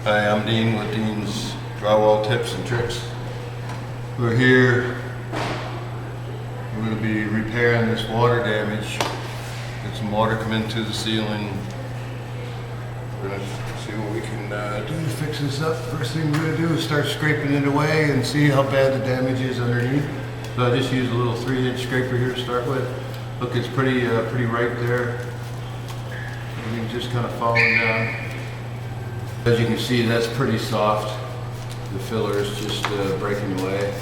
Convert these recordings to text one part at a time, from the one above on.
Hi, I'm Dean with Dean's Drywall Tips and Tricks. We're here. We're going to be repairing this water damage. Get some water come into the ceiling. We're going to see what we can do to fix this up. First thing we're going to do is start scraping it away and see how bad the damage is underneath. So I just used a little 3-inch scraper here to start with. Look, it's pretty right there. Everything's just kind of falling down. As you can see, that's pretty soft. The filler is just breaking away.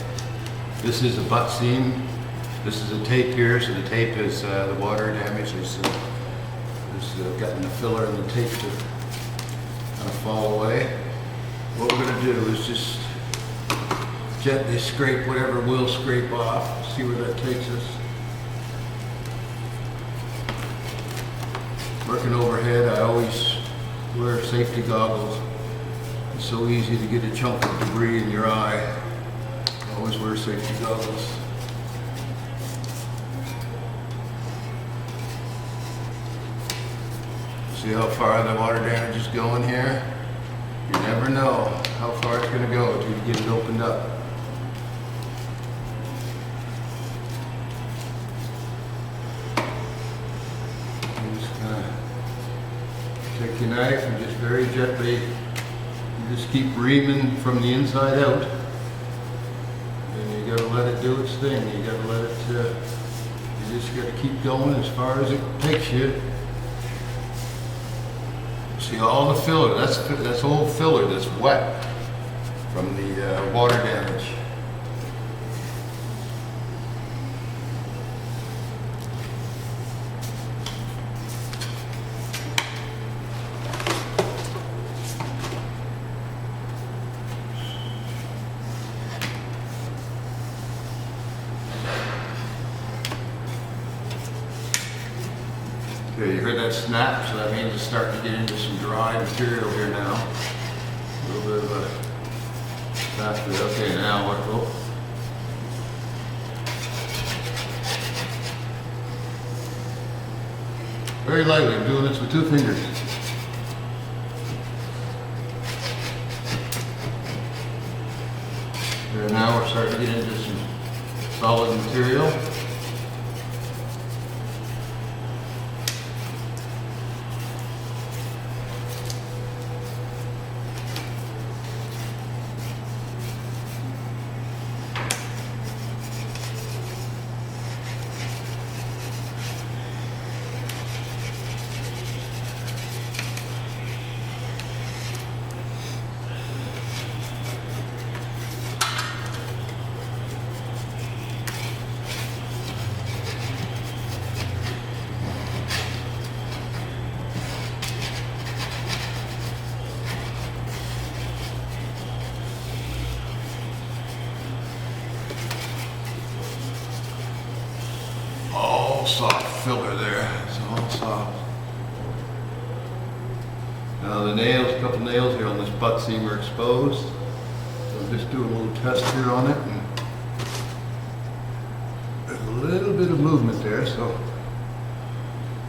This is a butt seam. This is a tape here, so the tape is the water damage has gotten the filler and the tape to kind of fall away. What we're going to do is just gently scrape whatever will scrape off. See where that takes us. Working overhead, I always wear safety goggles. It's so easy to get a chunk of debris in your eye. Always wear safety goggles. See how far the water damage is going here? You never know how far it's going to go until you get it opened up. Take your knife and just very gently, you just keep reaming from the inside out. And you gotta let it do its thing. You gotta let it, you just gotta keep going as far as it takes you. See all the filler, that's old filler that's wet from the water damage. Okay, you heard that snap, so that means it's starting to get into some dry material here now. A little bit of a snap. Okay, now what? Oh. Very lightly, I'm doing this with 2 fingers. There, now we're starting to get into some solid material. Soft filler there, it's all soft. Now the nails, a couple nails here on this butt seam are exposed. So I'm just doing a little test here on it. And there's a little bit of movement there, so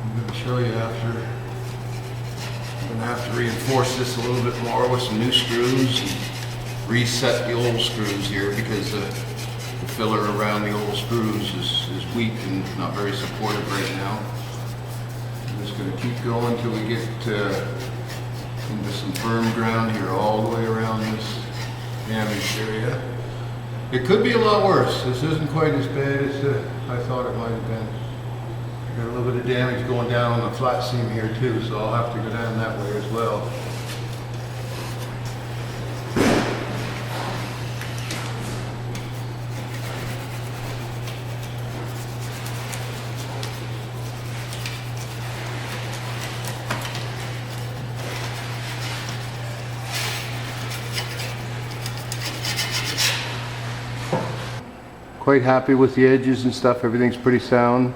I'm going to show you after. I'm going to have to reinforce this a little bit more with some new screws and reset the old screws here because the filler around the old screws is weak and not very supportive right now. I'm just going to keep going until we get into some firm ground here all the way around this damaged area. It could be a lot worse. This isn't quite as bad as I thought it might have been. I got a little bit of damage going down on the flat seam here too, so I'll have to go down that way as well. Quite happy with the edges and stuff. Everything's pretty sound.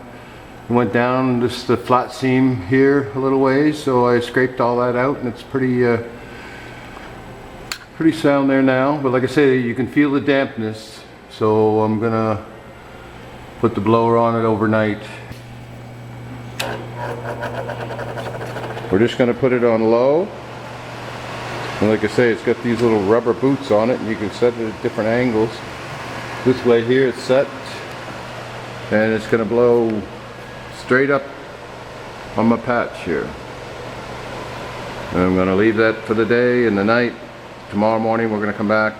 I went down just the flat seam here a little ways, so I scraped all that out, and it's pretty sound there now. But like I say, you can feel the dampness, so I'm gonna put the blower on it overnight. We're just gonna put it on low. And like I say, it's got these little rubber boots on it, and you can set it at different angles. This way here it's set, and it's going to blow straight up on my patch here. And I'm going to leave that for the day and the night. Tomorrow morning we're going to come back,